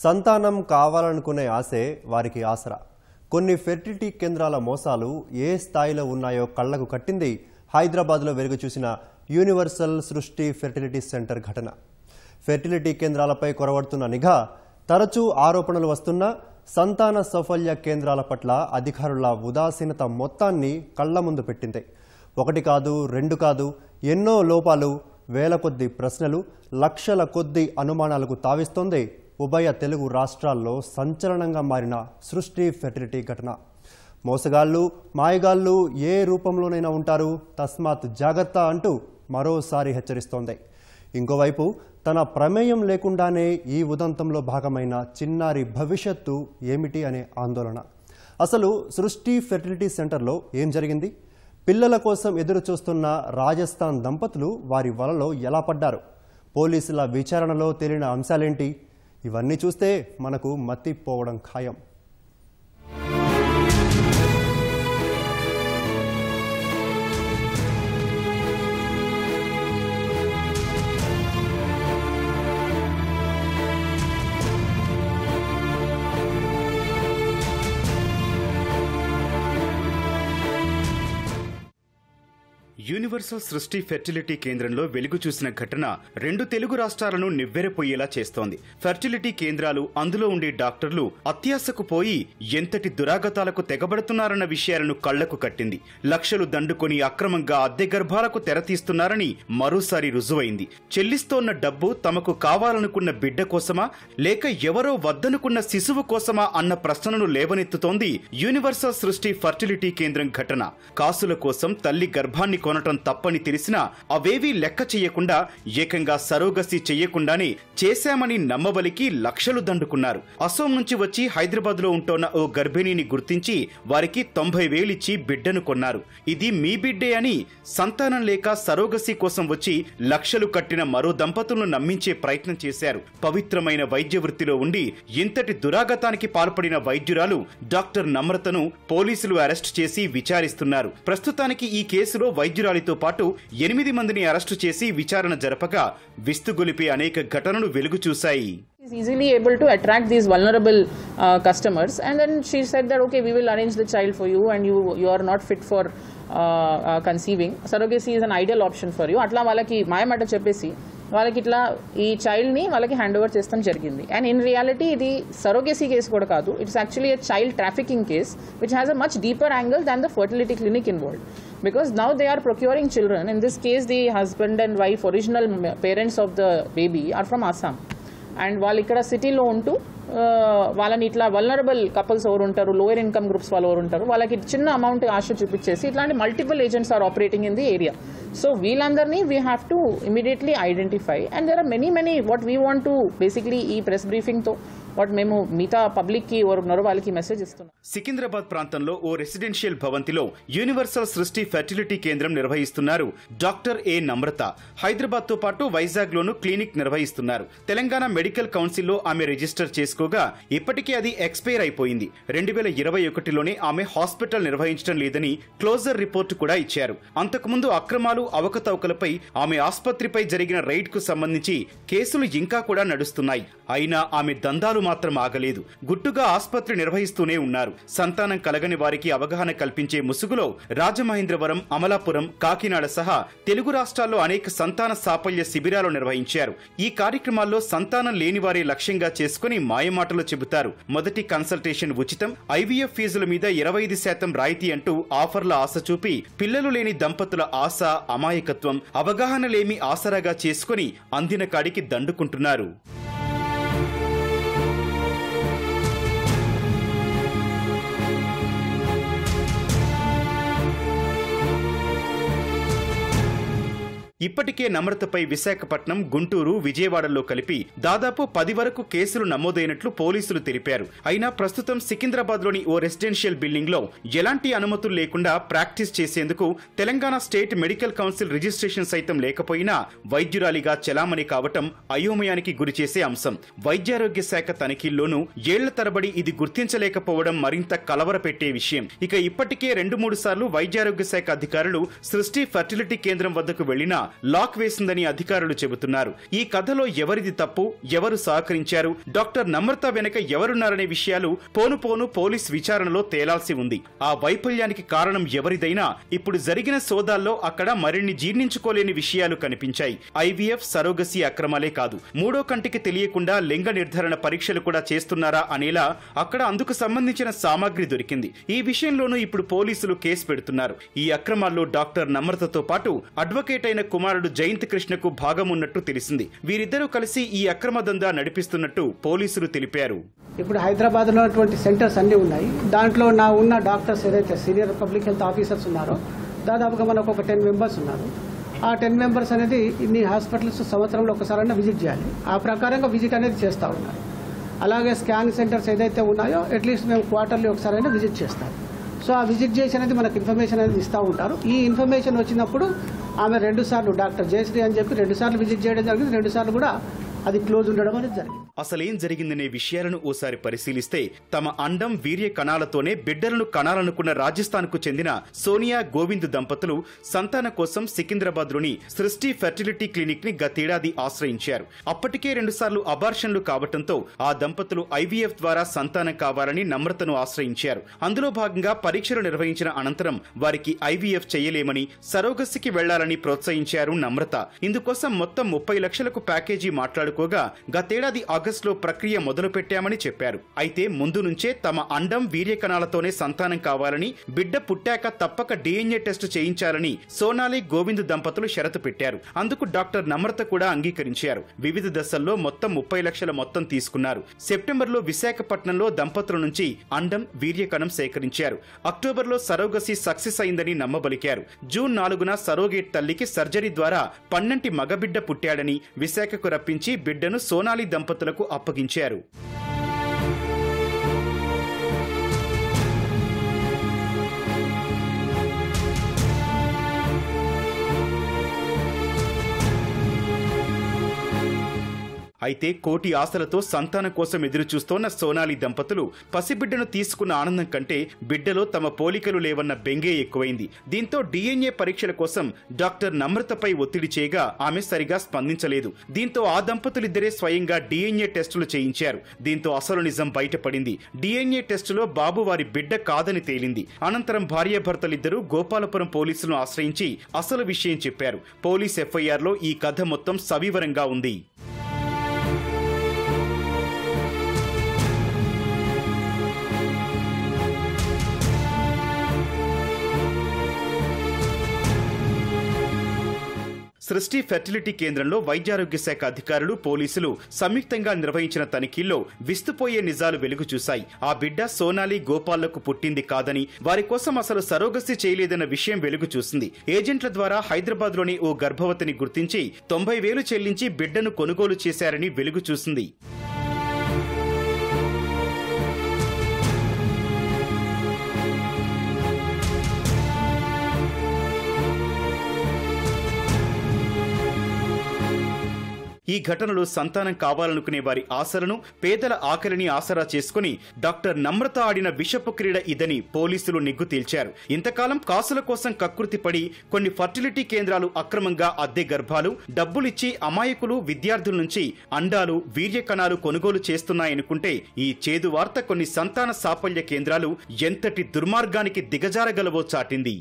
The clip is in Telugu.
సంతానం కావాలనుకునే ఆశే వారికి ఆసరా. కొన్ని ఫెర్టిలిటీ కేంద్రాల మోసాలు ఏ స్థాయిలో ఉన్నాయో కళ్లకు కట్టింది హైదరాబాద్లో వెలుగు చూసిన యూనివర్సల్ సృష్టి ఫెర్టిలిటీ సెంటర్ ఘటన. ఫెర్టిలిటీ కేంద్రాలపై కొరవడుతున్న నిఘా, తరచూ ఆరోపణలు వస్తున్నా సంతాన సౌఫల్య కేంద్రాల పట్ల అధికారుల ఉదాసీనత మొత్తాన్ని కళ్ల ముందు పెట్టింది. ఒకటి కాదు, రెండు కాదు, ఎన్నో లోపాలు, వేల కొద్ది ప్రశ్నలు, లక్షల కొద్ది అనుమానాలకు తావిస్తోంది ఉభయ తెలుగు రాష్ట్రాల్లో సంచలనంగా మారిన సృష్టి ఫెర్టిలిటీ ఘటన. మోసగాళ్లు, మాయగాళ్లు ఏ రూపంలోనైనా ఉంటారు, తస్మాత్ జాగ్రత్త అంటూ మరోసారి హెచ్చరిస్తోంది. ఇంకోవైపు తన ప్రమేయం లేకుండానే ఈ ఉదంతంలో భాగమైన చిన్నారి భవిష్యత్తు ఏమిటి అనే ఆందోళన. అసలు సృష్టి ఫెర్టిలిటీ సెంటర్లో ఏం జరిగింది? పిల్లల కోసం ఎదురు చూస్తున్న రాజస్థాన్ దంపతులు వారి వలలో ఎలా పడ్డారు? పోలీసుల విచారణలో తేలిన అంశాలేంటి? ఇవన్నీ చూస్తే మనకు మతిపోవడం ఖాయం. యూనివర్సల్ సృష్టి ఫెర్టిలిటీ కేంద్రంలో వెలుగు చూసిన ఘటన రెండు తెలుగు రాష్ట్రాలను నివ్వెరపోయేలా చేస్తోంది. ఫెర్టిలిటీ కేంద్రాలు, అందులో ఉండే డాక్టర్లు అత్యాశకు పోయి ఎంతటి దురాగతాలకు తెగబడుతున్నారన్న విషయాలను కళ్లకు కట్టింది. లక్షలు దండుకొని అక్రమంగా అద్దె గర్భాలకు తెరతీస్తున్నారని మరోసారి రుజువైంది. చెల్లిస్తోన్న డబ్బు తమకు కావాలనుకున్న బిడ్డ కోసమా, లేక ఎవరో వద్దనుకున్న శిశువు కోసమా అన్న ప్రశ్నను లేవనెత్తుతోంది యూనివర్సల్ సృష్టి ఫెర్టిలిటీ కేంద్రం ఘటన. కాసుల కోసం తల్లి గర్భాన్ని కొనటం తప్పని తెలిసినా అవేవీ లెక్క చెయ్యకుండా ఏకంగా సరోగసి చెయ్యకుండానే చేశామని నమ్మబలికి లక్షలు దండుకున్నారు. అసోం నుంచి వచ్చి హైదరాబాద్ లో ఉంటోన్న ఓ గర్భిణిని గుర్తించి వారికి 90,000 ఇచ్చి బిడ్డను కొన్నారు. ఇది మీ బిడ్డే అని సంతానం లేక సరోగసి కోసం వచ్చి లక్షలు కట్టిన మరో దంపతులను నమ్మించే ప్రయత్నం చేశారు. పవిత్రమైన వైద్య వృత్తిలో ఉండి ఇంతటి దురాగతానికి పాల్పడిన వైద్యురాలు డాక్టర్ నమ్రతను పోలీసులు అరెస్టు చేసి విచారిస్తున్నారు. ప్రస్తుతానికి ఈ కేసులో వైద్యురాలితో పాటు 8 మందిని అరెస్టు చేసి విచారణ జరపగా విస్తుగొలిపే అనేక ఘటనలు వెలుగు చూశాయి. Is easily able to attract these vulnerable customers, and then she said that okay, we will arrange the child for you and you are not fit for conceiving. Surrogacy is an ideal option for you. అట్లా వాళ్ళకి మాయమాట చెప్పేసి వాళ్ళకి ఇట్లా ఈ చైల్డ్ని వాళ్ళకి హ్యాండ్ ఓవర్ చేస్తాం జరిగింది. అండ్ ఇన్ రియాలిటీ ఇది సరోగసీ కేసు కూడా కాదు, it's actually a child trafficking case which has a much deeper angle than the fertility clinic involved. Because now they are procuring children. In this case, the husband and wife, original parents of the baby, are from Assam. And వాళ్ళు ఇక్కడ సిటీలో ఉంటూ వాళ్ళని ఇట్లా వల్నరబుల్ కపుల్స్ ఎవరు ఉంటారు, లోయర్ ఇన్కమ్ గ్రూప్స్ వాళ్ళు ఎవరు ఉంటారు, వాళ్ళకి చిన్న అమౌంట్ ఆశ చూపించేసి ఇట్లాంటి multiple agents are operating in the area. So వీళ్ళందరినీ we have to immediately identify. And there are many what we want to basically ఈ ప్రెస్ బ్రీఫింగ్తో వాట్ మేము మిగతా పబ్లిక్ కి ఎవరున్నారో వాళ్ళకి మెసేజ్ ఇస్తున్నాం. సికింద్రాబాద్ ప్రాంతంలో ఓ రెసిడెన్షియల్ భవంతిలో యూనివర్సల్ సృష్టి ఫెర్టిలిటీ కేంద్రం నిర్వహిస్తున్నారు డాక్టర్ ఏ నమ్రత. హైదరాబాద్ తో పాటు వైజాగ్ లోను క్లినిక్ నిర్వహిస్తున్నారు. తెలంగాణ మెడికల్ కౌన్సిల్ లో ఆమె రిజిస్టర్ చేసుకోగా ఇప్పటికే అది ఎక్స్పైర్ అయిపోయింది. 2021లోనే ఆమె హాస్పిటల్ నిర్వహించడం లేదని క్లోజర్ రిపోర్టు కూడా ఇచ్చారు. అంతకుముందు అక్రమాలు, అవకతవకలపై ఆమె ఆసుపత్రిపై జరిగిన రైడ్ కు సంబంధించి కేసులు ఇంకా కూడా నడుస్తున్నాయి. అయినా ఆమె దందాలు మాత్రం ఆగలేదు. గుట్టుగా ఆసుపత్రి నిర్వహిస్తూనే ఉన్నారు. సంతానం కలగని వారికి అవగాహన కల్పించే ముసుగులో రాజమహేంద్రవరం, అమలాపురం, కాకినాడ సహా తెలుగు రాష్ట్రాల్లో అనేక సంతాన సాఫల్య శిబిరాలు నిర్వహించారు. ఈ కార్యక్రమాల్లో సంతానం లేని వారే లక్ష్యంగా చేసుకుని మాయమాటలు చెబుతారు. మొదటి కన్సల్టేషన్ ఉచితం, ఐవీఎఫ్ ఫీజుల మీద 25% రాయితీ అంటూ ఆఫర్ల ఆశ చూపి పిల్లలు లేని దంపతుల ఆశ, అమాయకత్వం, అవగాహన లేమి ఆసరాగా చేసుకుని అందిన కాడికి దండుకుంటున్నారు. ఇప్పటికే నమ్రతపై విశాఖపట్నం, గుంటూరు, విజయవాడలో కలిపి దాదాపు 10 వరకు కేసులు నమోదైనట్లు పోలీసులు తెలిపారు. అయినా ప్రస్తుతం సికింద్రాబాద్ లోని ఓ రెసిడెన్షియల్ బిల్డింగ్ లో ఎలాంటి అనుమతులు లేకుండా ప్రాక్టీస్ చేసేందుకు Telangana state medical council registration సైతం లేకపోయినా వైద్యురాలిగా చెలామణి కావటం అయోమయానికి గురిచేసే అంశం. వైద్యారోగ్య శాఖ తనిఖీల్లోనూ ఏళ్ల తరబడి ఇది గుర్తించలేకపోవడం మరింత కలవరపెట్టే విషయం. ఇక ఇప్పటికే 2-3 సార్లు వైద్యారోగ్య శాఖ అధికారులు సృష్టి ఫెర్టిలిటీ కేంద్రం వద్దకు వెళ్లినా లాక్ వేసిందని అధికారులు చెబుతున్నారు. ఈ కథలో ఎవరిది తప్పు, ఎవరు సహకరించారు, డాక్టర్ నమ్రత వెనక ఎవరున్నారనే విషయాలు పోను పోను పోలీస్ విచారణలో తేలాల్సి ఉంది. ఆ వైఫల్యానికి కారణం ఎవరిదైనా ఇప్పుడు జరిగిన సోదాల్లో అక్కడ మరిన్ని జీర్ణించుకోలేని విషయాలు కనిపించాయి. ఐవీఎఫ్, సరోగసీ అక్రమాలే కాదు, మూడో కంటికి తెలియకుండా లింగ నిర్ధారణ పరీక్షలు కూడా చేస్తున్నారా అనేలా అక్కడ అందుకు సంబంధించిన సామాగ్రి దొరికింది. ఈ విషయంలోనూ ఇప్పుడు పోలీసులు కేసు పెడుతున్నారు. ఈ అక్రమాల్లో డాక్టర్ నమ్రతతో పాటు అడ్వకేట్ అయిన కుమారుడు జయంత్ కృష్ణకు భాగం ఉన్నట్టు తెలిసింది. వీరిద్దరూ కలిసి ఈ అక్రమ దందా నడిపిస్తున్నట్టు పోలీసులు తెలిపారు. ఇప్పుడు హైదరాబాద్ లో ఉన్నటువంటి సెంటర్స్ అన్ని ఉన్నాయి. దాంట్లో ఉన్న డాక్టర్స్ ఏదైతే సీనియర్ పబ్లిక్ హెల్త్ ఆఫీసర్స్ ఉన్నారో దాదాపుగా మనకు ఒక 10 మెంబర్స్ ఉన్నారు. ఆ 10 మెంబర్స్ అనేది ఇన్ని హాస్పిటల్స్ సంవత్సరంలో ఒకసారైనా విజిట్ చేయాలి. ఆ ప్రకారంగా విజిట్ అనేది చేస్తూ ఉన్నారు. అలాగే స్కాన్ సెంటర్స్ ఏదైతే ఉన్నాయో అట్లీస్ట్ మేము క్వార్టర్లీ ఒకసారైనా విజిట్ చేస్తాం. సో ఆ విజిట్ చేసి అనేది మనకు ఇన్ఫర్మేషన్ అనేది ఇస్తూ ఉంటారు. ఈ ఇన్ఫర్మేషన్ వచ్చినప్పుడు ఆమె 2 సార్లు డాక్టర్ జయశ్రీ అని చెప్పి 2 సార్లు విజిట్ చేయడం జరిగింది. 2 సార్లు కూడా అది క్లోజ్ ఉండడం అనేది జరిగింది. అసలేం జరిగిందనే విషయాలను ఓసారి పరిశీలిస్తే తమ అండం వీర్య కణాలతోనే బిడ్డలను కణాలనుకున్న రాజస్థాన్ కు చెందిన సోనియా గోవింద్ దంపతులు సంతాన కోసం సికింద్రాబాద్ లోని సృష్టి ఫెర్టిలిటీ క్లినిక్ ని గతేడాది ఆశ్రయించారు. అప్పటికే 2 సార్లు అబార్షన్లు కావటంతో ఆ దంపతులు ఐవీఎఫ్ ద్వారా సంతానం కావాలని నమ్రతను ఆశ్రయించారు. అందులో భాగంగా పరీక్షలు నిర్వహించిన అనంతరం వారికి ఐవీఎఫ్ చేయలేమని, సరోగసికి వెళ్లాలని ప్రోత్సహించారు నమ్రత. ఇందుకోసం మొత్తం 30 లక్షలకు ప్యాకేజీ మాట్లాడుకోగా గతేడాది ఆగస్టులో ప్రక్రియ మొదలు పెట్టామని చెప్పారు. అయితే ముందు నుంచే తమ అండం వీర్య కణాలతోనే సంతానం కావాలని, బిడ్డ పుట్టాక తప్పక DNA టెస్టు చేయించాలని సోనాలి గోవింద్ దంపతులు షరతు పెట్టారు. అందుకు డాక్టర్ నమ్రత కూడా అంగీకరించారు. వివిధ దశల్లో మొత్తం 30 లక్షల మొత్తం తీసుకున్నారు. సెప్టెంబర్లో విశాఖపట్నంలో దంపతుల నుంచి అండం వీర్య కణం సేకరించారు. అక్టోబర్లో సరోగసి సక్సెస్ అయిందని నమ్మబలికారు. జూన్ 4న సరోగేట్ తల్లికి సర్జరీ ద్వారా పన్నంటి మగబిడ్డ పుట్టాడని విశాఖకు రప్పించి బిడ్డను సోనాలి దంపతులకు అప్పగించారు. అయితే కోటి ఆశలతో సంతానం కోసం ఎదురు చూస్తోన్న సోనాలి దంపతులు పసిబిడ్డను తీసుకున్న ఆనందం కంటే బిడ్డలో తమ పోలికలు లేవన్న బెంగే ఎక్కువైంది. దీంతో DNA పరీక్షల కోసం డాక్టర్ నమ్రతపై ఒత్తిడి చేయగా ఆమె సరిగా స్పందించలేదు. దీంతో ఆ దంపతులిద్దరే స్వయంగా DNA టెస్టులు చేయించారు. దీంతో అసలు నిజం బయటపడింది. DNA టెస్టులో బాబు వారి బిడ్డ కాదని తేలింది. అనంతరం భార్యాభర్తలిద్దరూ గోపాలపురం పోలీసులను ఆశ్రయించి అసలు విషయం చెప్పారు. పోలీస్ FIRలో ఈ కథ మొత్తం సవివరంగా ఉంది. సృష్టి ఫెర్టిలిటీ కేంద్రంలో వైద్యారోగ్య శాఖ అధికారులు, పోలీసులు సంయుక్తంగా నిర్వహించిన తనిఖీల్లో విస్తుపోయే నిజాలు వెలుగు చూశాయి. ఆ బిడ్డ సోనాలి గోపాల్లకు పుట్టింది కాదని, వారి కోసం అసలు సరోగసి చేయలేదన్న విషయం వెలుగు చూసింది. ఏజెంట్ల ద్వారా హైదరాబాద్లోని ఓ గర్భవతిని గుర్తించి 90,000 చెల్లించి బిడ్డను కొనుగోలు చేశారని వెలుగు చూసింది. ఈ ఘటనలో సంతానం కావాలనుకునే వారి ఆశలను, పేదల ఆకలిని ఆసరా చేసుకుని డాక్టర్ నమ్రత ఆడిన విషపు క్రీడ ఇదని పోలీసులు నిగ్గు తేల్చారు. ఇంతకాలం కాసుల కోసం కకృతి పడి కొన్ని ఫర్టిలిటీ కేంద్రాలు అక్రమంగా అద్దె గర్భాలు, డబ్బులిచ్చి అమాయకులు, విద్యార్థుల నుంచి అండాలు, వీర్య కణాలు కొనుగోలు చేస్తున్నాయనుకుంటే ఈ చేదు వార్త కొన్ని సంతాన సాఫల్య కేంద్రాలు ఎంతటి దుర్మార్గానికి దిగజారగలవో చాటింది.